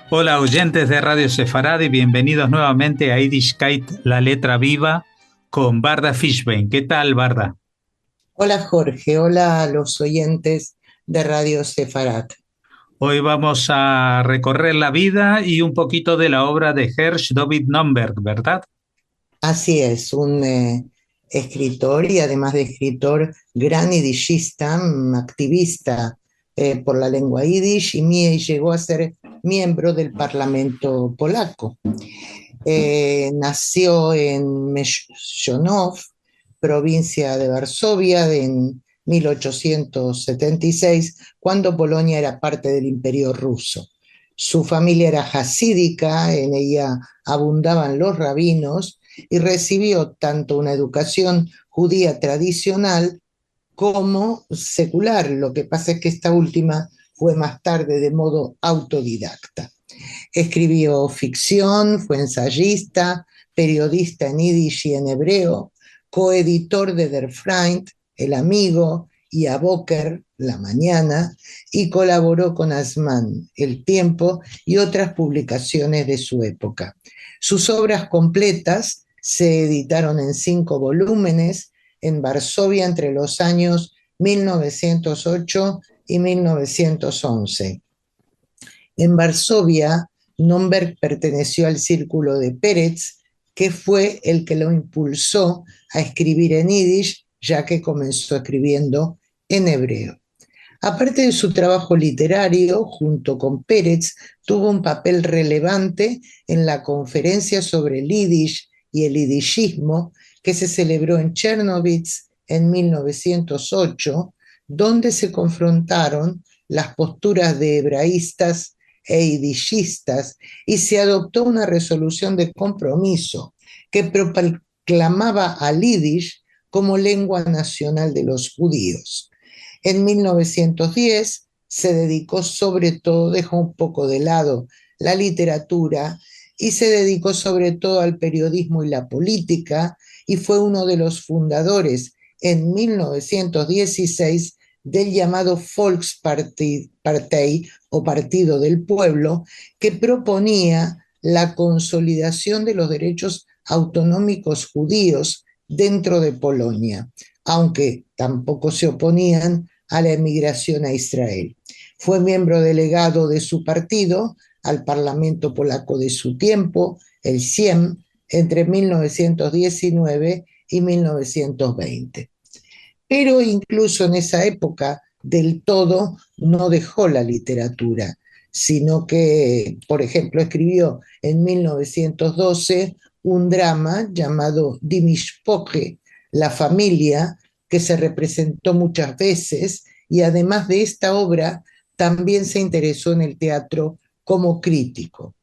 Hola oyentes de Radio Sefarad y bienvenidos nuevamente a Yiddishkeit, la letra viva, con Barda Fishbein. ¿Qué tal, Barda? Hola Jorge, hola a los oyentes de Radio Sefarat. Hoy vamos a recorrer la vida y un poquito de la obra de Hersch David Nomberg, ¿verdad? Así es, un escritor y además de escritor, gran yiddishista, activista por la lengua yiddish y llegó a ser miembro del Parlamento polaco. Nació en Meshonov, provincia de Varsovia, en 1876, cuando Polonia era parte del Imperio ruso. Su familia era jasídica, en ella abundaban los rabinos y recibió tanto una educación judía tradicional como secular. Lo que pasa es que esta última fue más tarde de modo autodidacta. Escribió ficción, fue ensayista, periodista en yiddish y en hebreo, coeditor de Der Freund, El Amigo, y a Boker, La Mañana, y colaboró con Asman, El Tiempo y otras publicaciones de su época. Sus obras completas se editaron en 5 volúmenes en Varsovia entre los años 1908 y 1911. En Varsovia, Nomberg perteneció al círculo de Pérez, que fue el que lo impulsó a escribir en yiddish, ya que comenzó escribiendo en hebreo. Aparte de su trabajo literario, junto con Pérez, tuvo un papel relevante en la conferencia sobre el yiddish y el yiddishismo que se celebró en Chernovitz en 1908, donde se confrontaron las posturas de hebraístas e yiddishistas y se adoptó una resolución de compromiso que proclamaba al yiddish como lengua nacional de los judíos. En 1910 se dedicó sobre todo, dejó un poco de lado la literatura y se dedicó sobre todo al periodismo y la política y fue uno de los fundadores en 1916 del llamado Volkspartei o Partido del Pueblo, que proponía la consolidación de los derechos autonómicos judíos dentro de Polonia, aunque tampoco se oponían a la emigración a Israel. Fue miembro delegado de su partido al Parlamento polaco de su tiempo, el Sejm, entre 1919 y 1920. Pero incluso en esa época del todo no dejó la literatura, sino que, por ejemplo, escribió en 1912 un drama llamado Die Mishpoche, La familia, que se representó muchas veces, y además de esta obra también se interesó en el teatro como crítico.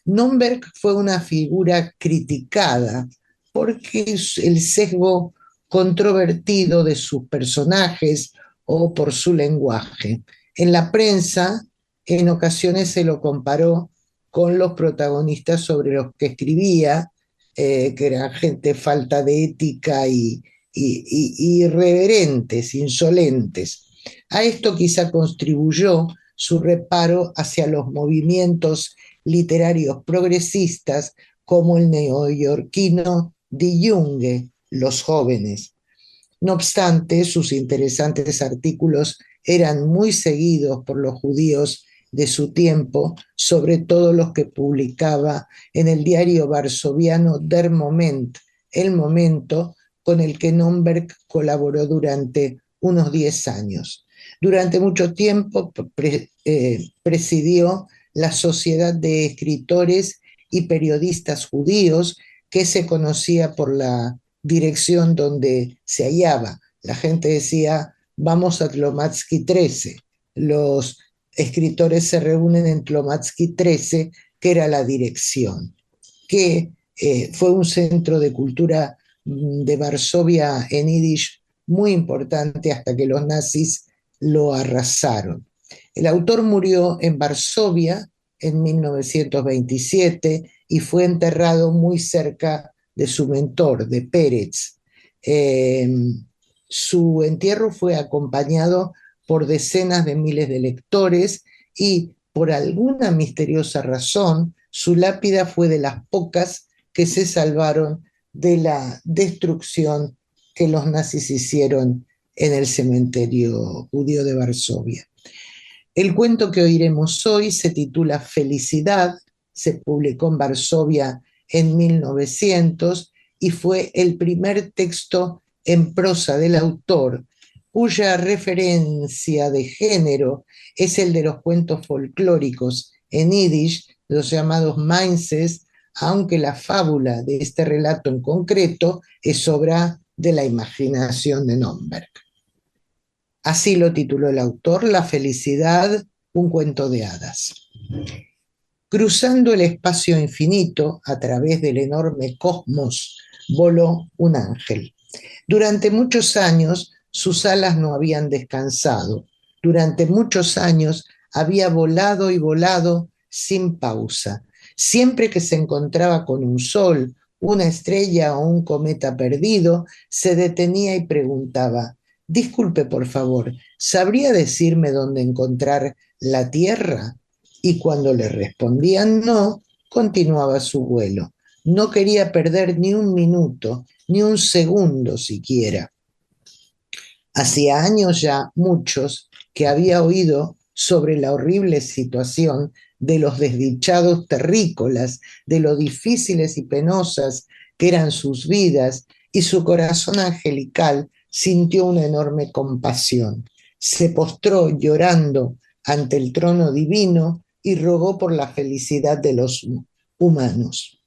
Nomberg fue una figura criticada porque el sesgo controvertido de sus personajes o por su lenguaje. En la prensa, en ocasiones se lo comparó con los protagonistas sobre los que escribía, que eran gente falta de ética y irreverentes, insolentes. A esto quizá contribuyó su reparo hacia los movimientos literarios progresistas como el neoyorquino Die Junge, Los Jóvenes. No obstante, sus interesantes artículos eran muy seguidos por los judíos de su tiempo, sobre todo los que publicaba en el diario varsoviano Der Moment, El Momento, con el que Nomberg colaboró durante unos 10 años. Durante mucho tiempo presidió la Sociedad de Escritores y Periodistas Judíos, que se conocía por la dirección donde se hallaba. La gente decía, vamos a Tlomatsky 13. Los escritores se reúnen en Tlomatsky 13, que era la dirección, que fue un centro de cultura de Varsovia en Yiddish muy importante hasta que los nazis lo arrasaron. El autor murió en Varsovia en 1927 y fue enterrado muy cerca de su mentor, de Pérez. Eh, Su entierro fue acompañado por decenas de miles de lectores y por alguna misteriosa razón, su lápida fue de las pocas que se salvaron de la destrucción que los nazis hicieron en el cementerio judío de Varsovia. El cuento que oiremos hoy se titula Felicidad, se publicó en Varsovia en 1900 y fue el primer texto en prosa del autor, cuya referencia de género es el de los cuentos folclóricos en yiddish, los llamados mainses, aunque la fábula de este relato en concreto es obra de la imaginación de Nomberg. Así lo tituló el autor, La felicidad, un cuento de hadas. Cruzando el espacio infinito a través del enorme cosmos, voló un ángel. Durante muchos años sus alas no habían descansado. Durante muchos años había volado y volado sin pausa. Siempre que se encontraba con un sol, una estrella o un cometa perdido, se detenía y preguntaba: disculpe, por favor, ¿sabría decirme dónde encontrar la Tierra? Y cuando le respondían no, continuaba su vuelo. No quería perder ni un minuto, ni un segundo siquiera. Hacía años ya, muchos, que había oído sobre la horrible situación de los desdichados terrícolas, de lo difíciles y penosas que eran sus vidas, y su corazón angelical sintió una enorme compasión. Se postró llorando ante el trono divino y rogó por la felicidad de los humanos.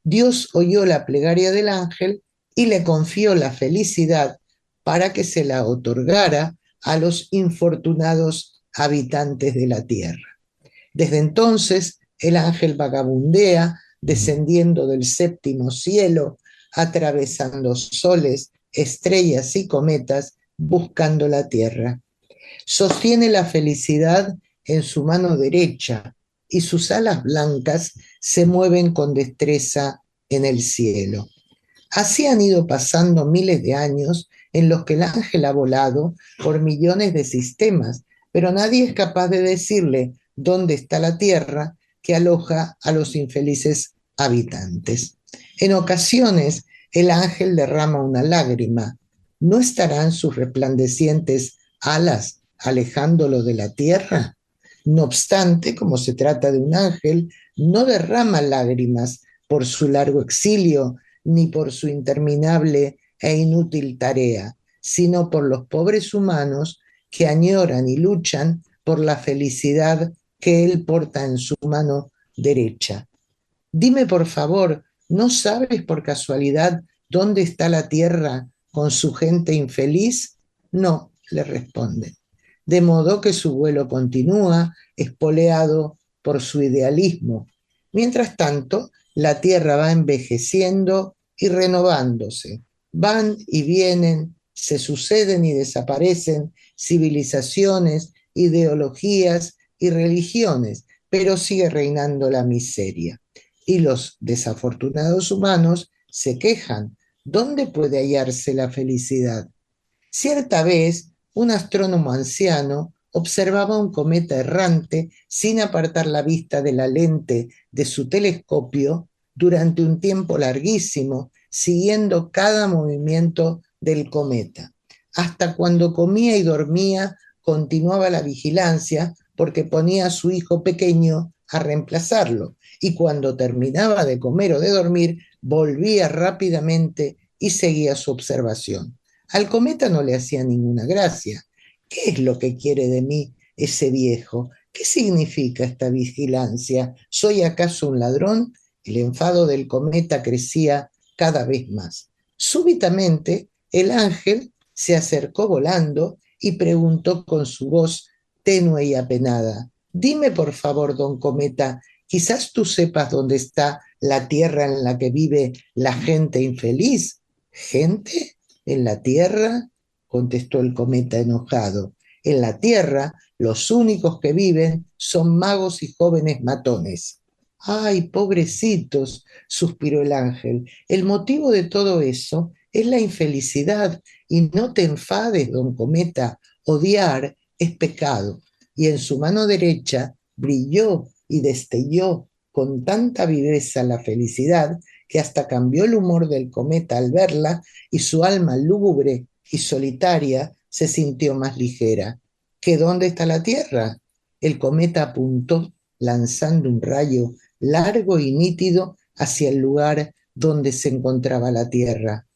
Dios oyó la plegaria del ángel y le confió la felicidad para que se la otorgara a los infortunados habitantes de la tierra. Desde entonces, el ángel vagabundea, descendiendo del séptimo cielo, atravesando soles, estrellas y cometas, buscando la tierra. Sostiene la felicidad en su mano derecha y sus alas blancas se mueven con destreza en el cielo. Así han ido pasando miles de años en los que el ángel ha volado por millones de sistemas, pero nadie es capaz de decirle dónde está la tierra que aloja a los infelices habitantes. En ocasiones, el ángel derrama una lágrima. ¿No estarán sus resplandecientes alas alejándolo de la tierra? No obstante, como se trata de un ángel, no derrama lágrimas por su largo exilio ni por su interminable e inútil tarea, sino por los pobres humanos que añoran y luchan por la felicidad que él porta en su mano derecha. Dime, por favor, ¿no sabes por casualidad dónde está la tierra con su gente infeliz? No, le responden. De modo que su vuelo continúa, espoleado por su idealismo. Mientras tanto, la tierra va envejeciendo y renovándose. Van y vienen, se suceden y desaparecen civilizaciones, ideologías y religiones, pero sigue reinando la miseria. Y los desafortunados humanos se quejan. ¿Dónde puede hallarse la felicidad? Cierta vez, un astrónomo anciano observaba un cometa errante sin apartar la vista de la lente de su telescopio durante un tiempo larguísimo, siguiendo cada movimiento del cometa. Hasta cuando comía y dormía, continuaba la vigilancia porque ponía a su hijo pequeño a reemplazarlo, y cuando terminaba de comer o de dormir, volvía rápidamente y seguía su observación. Al cometa no le hacía ninguna gracia. ¿Qué es lo que quiere de mí ese viejo? ¿Qué significa esta vigilancia? ¿Soy acaso un ladrón? El enfado del cometa crecía cada vez más. Súbitamente, el ángel se acercó volando y preguntó con su voz tenue y apenada: dime, por favor, don Cometa, quizás tú sepas dónde está la tierra en la que vive la gente infeliz. ¿Gente? ¿En la tierra? Contestó el cometa enojado. En la tierra, los únicos que viven son magos y jóvenes matones. Ay, pobrecitos, suspiró el ángel. El motivo de todo eso es la infelicidad. Y no te enfades, don Cometa, odiar es pecado. Y en su mano derecha brilló y destelló con tanta viveza la felicidad que hasta cambió el humor del cometa al verla y su alma lúgubre y solitaria se sintió más ligera. ¿Que dónde está la Tierra? El cometa apuntó lanzando un rayo largo y nítido hacia el lugar donde se encontraba la Tierra.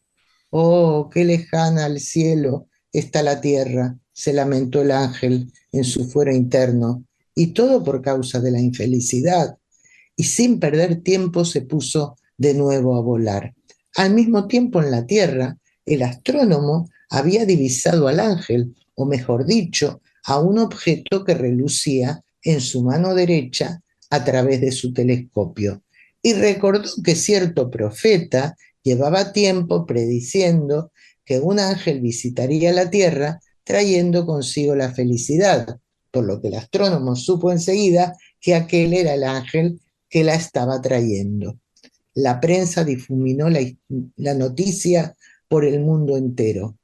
Oh, qué lejana al cielo está la Tierra, se lamentó el ángel en su fuero interno, y todo por causa de la infelicidad. Y sin perder tiempo se puso de nuevo a volar. Al mismo tiempo en la Tierra, el astrónomo había divisado al ángel, o mejor dicho, a un objeto que relucía en su mano derecha a través de su telescopio. Y recordó que cierto profeta llevaba tiempo prediciendo que un ángel visitaría la Tierra trayendo consigo la felicidad, por lo que el astrónomo supo enseguida que aquel era el ángel que la estaba trayendo. La prensa difuminó la noticia por el mundo entero.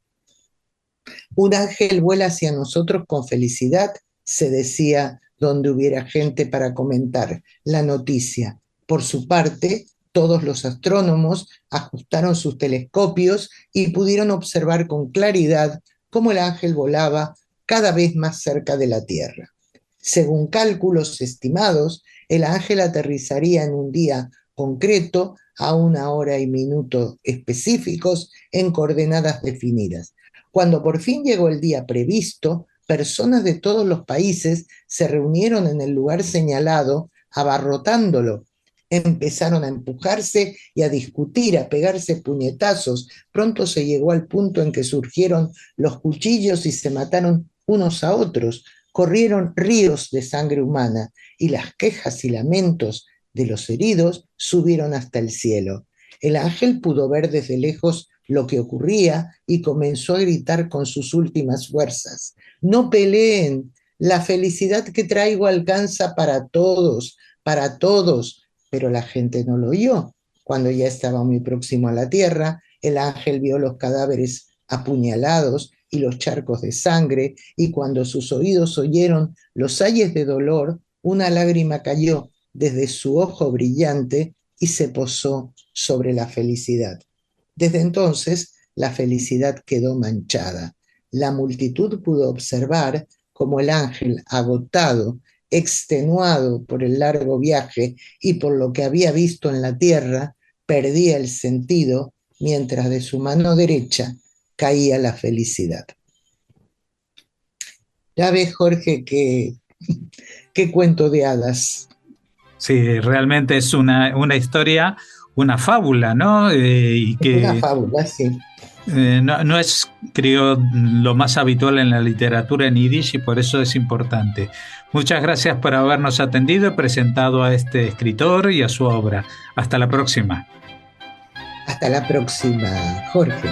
Un ángel vuela hacia nosotros con felicidad, se decía donde hubiera gente para comentar la noticia. Por su parte, todos los astrónomos ajustaron sus telescopios y pudieron observar con claridad cómo el ángel volaba cada vez más cerca de la Tierra. Según cálculos estimados, el ángel aterrizaría en un día concreto a 1 hora y minuto específicos en coordenadas definidas. Cuando por fin llegó el día previsto, personas de todos los países se reunieron en el lugar señalado, abarrotándolo. Empezaron a empujarse y a discutir, a pegarse puñetazos. Pronto se llegó al punto en que surgieron los cuchillos y se mataron unos a otros. Corrieron ríos de sangre humana y las quejas y lamentos de los heridos subieron hasta el cielo. El ángel pudo ver desde lejos lo que ocurría y comenzó a gritar con sus últimas fuerzas: no peleen, la felicidad que traigo alcanza para todos, para todos. Pero la gente no lo oyó. Cuando ya estaba muy próximo a la tierra, el ángel vio los cadáveres apuñalados y los charcos de sangre, y cuando sus oídos oyeron los ayes de dolor, una lágrima cayó desde su ojo brillante y se posó sobre la felicidad. Desde entonces, la felicidad quedó manchada. La multitud pudo observar cómo el ángel, agotado, extenuado por el largo viaje y por lo que había visto en la tierra, perdía el sentido mientras de su mano derecha caía la felicidad. Ya ves, Jorge, qué cuento de hadas. Sí, realmente es una historia, una fábula, ¿no? Y Es una que fábula, sí. no es, creo, lo más habitual en la literatura en yiddish y por eso es importante. Muchas gracias por habernos atendido y presentado a este escritor y a su obra. Hasta la próxima. Hasta la próxima, Jorge.